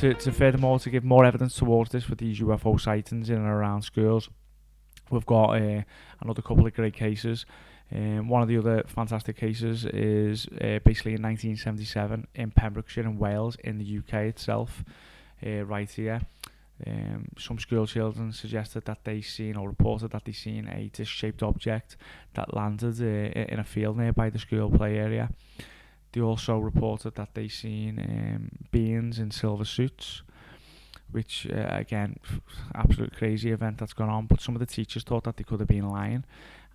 to furthermore, to give more evidence towards this with these UFO sightings in and around schools, we've got another couple of great cases. One of the other fantastic cases is basically in 1977 in Pembrokeshire in Wales, in the UK itself, right here. Some school children suggested that they seen, or reported that they seen, a disc-shaped object that landed in a field nearby the school play area. They also reported that they seen beings in silver suits, which again, absolute crazy event that's gone on. But some of the teachers thought that they could have been lying,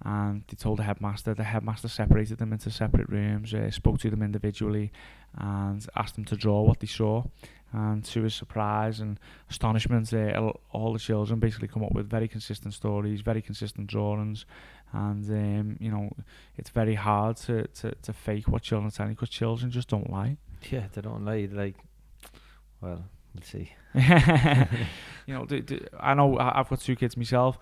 and they told the headmaster. The headmaster separated them into separate rooms, spoke to them individually, and asked them to draw what they saw. And to his surprise and astonishment, all the children basically come up with very consistent stories, very consistent drawings. And you know, it's very hard to fake what children tell you, because children just don't lie. Yeah, they don't lie. Like, well, we'll see. You know, I know I've got 2 kids myself.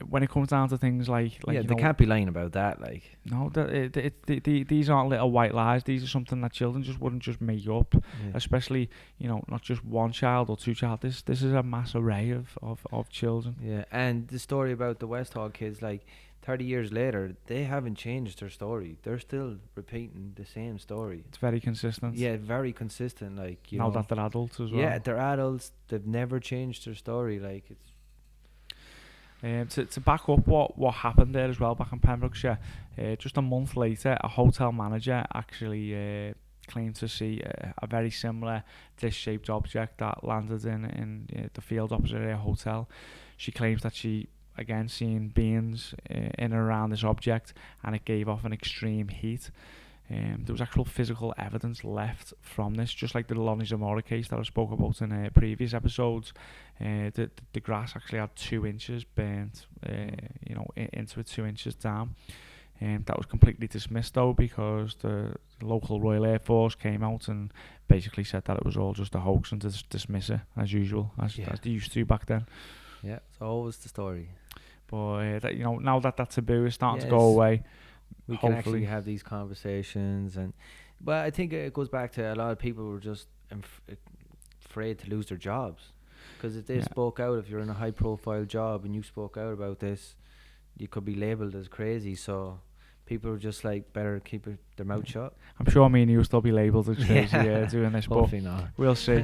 When it comes down to things like yeah, they can't be lying about that. Like, no, these aren't little white lies. These are something that children just wouldn't just make up. yeah. Especially, you know, not just one child or 2 child. This is a mass array of children. Yeah, and the story about the West Hall kids, like 30 years later, they haven't changed their story. They're still repeating the same story. It's very consistent. Yeah, very consistent. Like, you now know, that they're adults as well. yeah, they're adults. They've never changed their story. Like, it's to back up what happened there as well back in Pembrokeshire, just a month later, a hotel manager actually claimed to see a very similar disc-shaped object that landed in the field opposite a hotel. She claims that she again seen beings in and around this object, and it gave off an extreme heat. There was actual physical evidence left from this, just like the Lonnie Zamora case that I spoke about in previous episodes. The grass actually had 2 inches burnt, you know, into it, 2 inches down. That was completely dismissed though, because the local Royal Air Force came out and basically said that it was all just a hoax, and to dismiss it as usual, as they used to back then. yeah, it's always the story. But that, you know, now that taboo is starting to go Yes. away, We can hopefully actually have these conversations, and but I think it goes back to a lot of people were just afraid to lose their jobs, because if they spoke out, if you're in a high profile job and you spoke out about this, you could be labelled as crazy. So people were just like, better keep their mouth shut. I'm sure me and you will still be labelled as crazy doing this, but Hopefully not. we'll see.